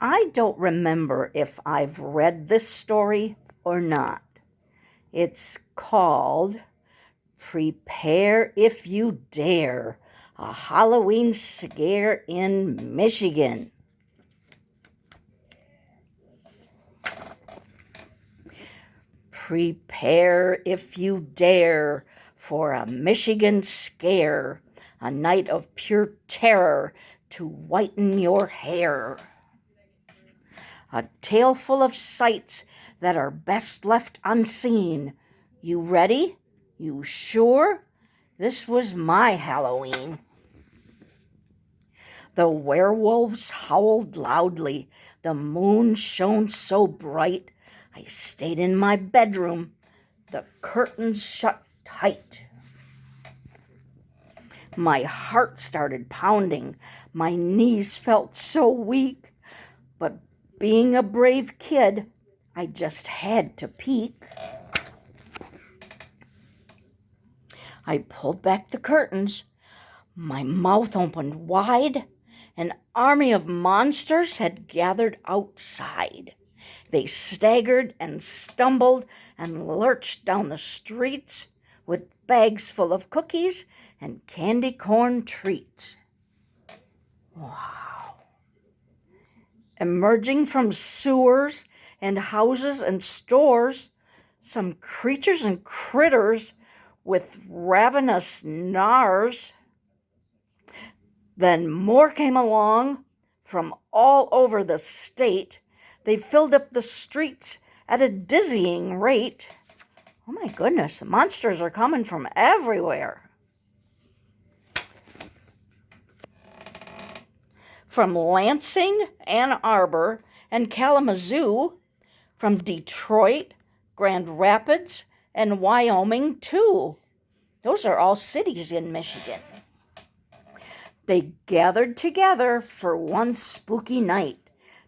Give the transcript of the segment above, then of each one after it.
I don't remember if I've read this story or not. It's called Prepare If You Dare, a Halloween Scare in Michigan. Prepare if you dare for a Michigan scare, a night of pure terror to whiten your hair. A tale full of sights that are best left unseen. You ready? You sure? This was my Halloween. The werewolves howled loudly. The moon shone so bright. I stayed in my bedroom, the curtains shut tight. My heart started pounding. My knees felt so weak. But being a brave kid, I just had to peek. I pulled back the curtains. My mouth opened wide. An army of monsters had gathered outside. They staggered and stumbled and lurched down the streets with bags full of cookies and candy corn treats. Wow. Emerging from sewers and houses and stores, some creatures and critters with ravenous gnars. Then more came along from all over the state. They filled up the streets at a dizzying rate. Oh my goodness, the monsters are coming from everywhere. From Lansing, Ann Arbor, and Kalamazoo, from Detroit, Grand Rapids, and Wyoming too. Those are all cities in Michigan. They gathered together for one spooky night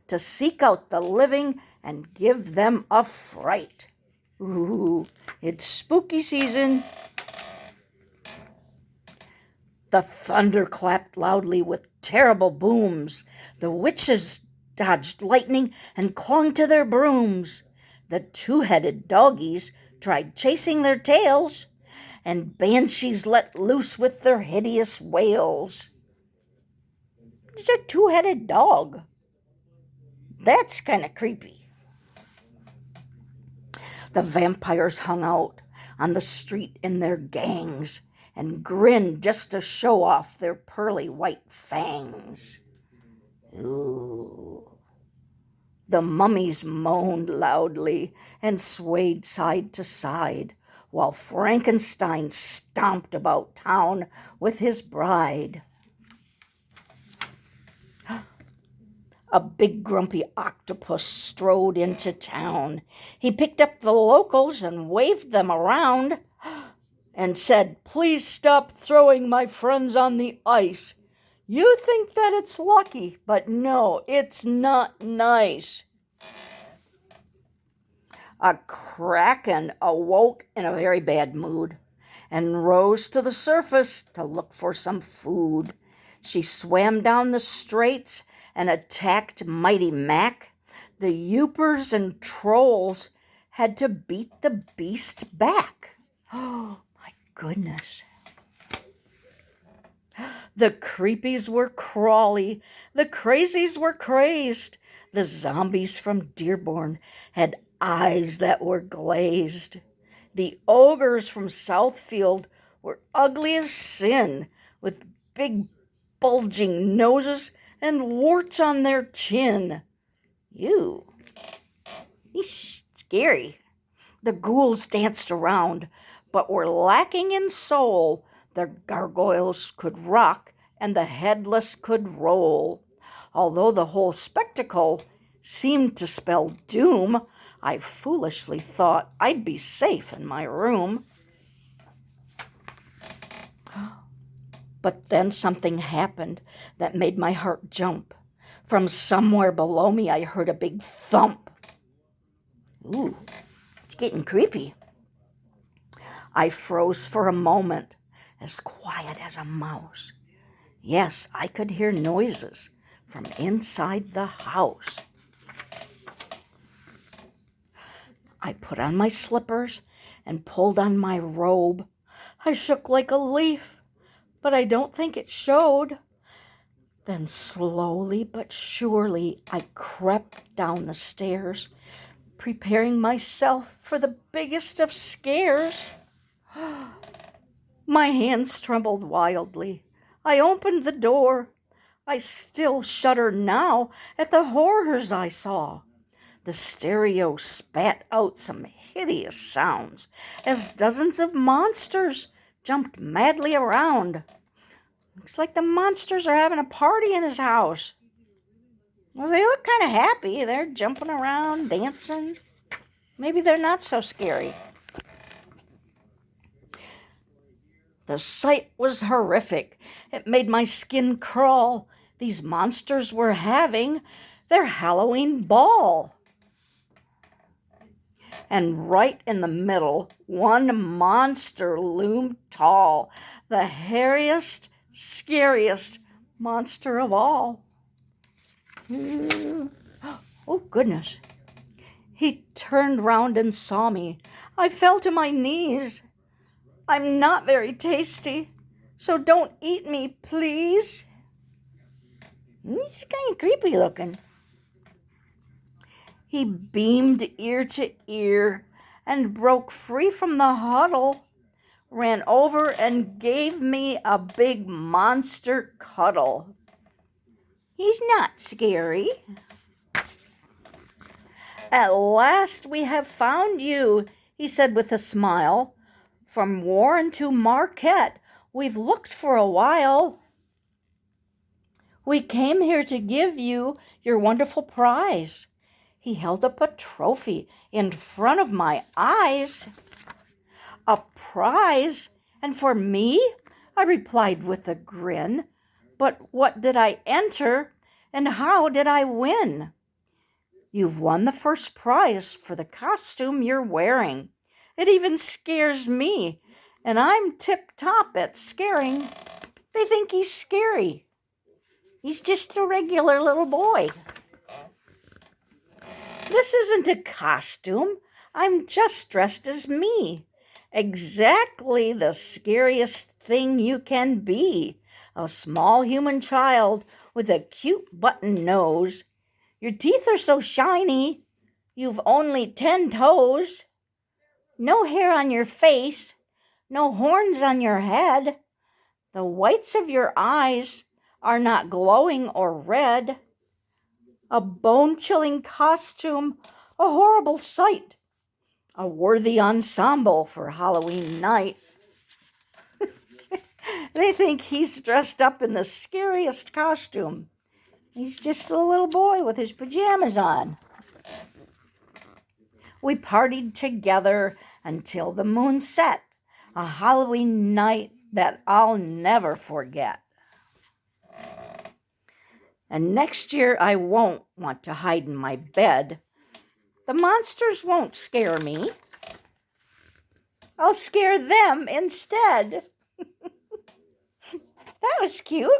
to seek out the living and give them a fright. Ooh, it's spooky season. The thunder clapped loudly with terrible booms. The witches dodged lightning and clung to their brooms. The two-headed doggies tried chasing their tails, and banshees let loose with their hideous wails. It's a two-headed dog. That's kind of creepy. The vampires hung out on the street in their gangs and grinned just to show off their pearly white fangs. Ooh. The mummies moaned loudly and swayed side to side, while Frankenstein stomped about town with his bride. A big grumpy octopus strode into town. He picked up the locals and waved them around and said, "Please stop throwing my friends on the ice. You think that it's lucky, but no, it's not nice." A kraken awoke in a very bad mood and rose to the surface to look for some food. She swam down the straits and attacked Mighty Mac. The Yoopers and Trolls had to beat the beast back. Oh, my goodness. The creepies were crawly. The crazies were crazed. The zombies from Dearborn had eyes that were glazed. The ogres from Southfield were ugly as sin, with big bulging noses and warts on their chin. Ew. He's scary. The ghouls danced around, but were lacking in soul. The gargoyles could rock, and the headless could roll. Although the whole spectacle seemed to spell doom, I foolishly thought I'd be safe in my room. But then something happened that made my heart jump. From somewhere below me, I heard a big thump. Ooh, it's getting creepy. I froze for a moment, as quiet as a mouse. Yes, I could hear noises from inside the house. I put on my slippers and pulled on my robe. I shook like a leaf, but I don't think it showed. Then slowly but surely I crept down the stairs, preparing myself for the biggest of scares. My hands trembled wildly. I opened the door. I still shudder now at the horrors I saw. The stereo spat out some hideous sounds as dozens of monsters jumped madly around. Looks like the monsters are having a party in his house. Well, they look kind of happy. They're jumping around, dancing. Maybe they're not so scary. The sight was horrific. It made my skin crawl. These monsters were having their Halloween ball. And right in the middle, one monster loomed tall, the hairiest, scariest monster of all. Oh, goodness. He turned round and saw me. I fell to my knees. I'm not very tasty, so don't eat me, please. He's kind of creepy looking. He beamed ear to ear and broke free from the huddle, ran over and gave me a big monster cuddle. He's not scary. At last we have found you, he said with a smile. From Warren to Marquette, we've looked for a while. We came here to give you your wonderful prize. He held up a trophy in front of my eyes. A prize? And for me? I replied with a grin. But what did I enter, and how did I win? You've won the first prize for the costume you're wearing. It even scares me, and I'm tip-top at scaring. They think he's scary. He's just a regular little boy. This isn't a costume. I'm just dressed as me. Exactly the scariest thing you can be. A small human child with a cute button nose. Your teeth are so shiny. You've only 10 toes. No hair on your face. No horns on your head. The whites of your eyes are not glowing or red. A bone-chilling costume, a horrible sight, a worthy ensemble for Halloween night. They think he's dressed up in the scariest costume. He's just a little boy with his pajamas on. We partied together until the moon set, a Halloween night that I'll never forget. And next year I won't want to hide in my bed. The monsters won't scare me. I'll scare them instead. That was cute.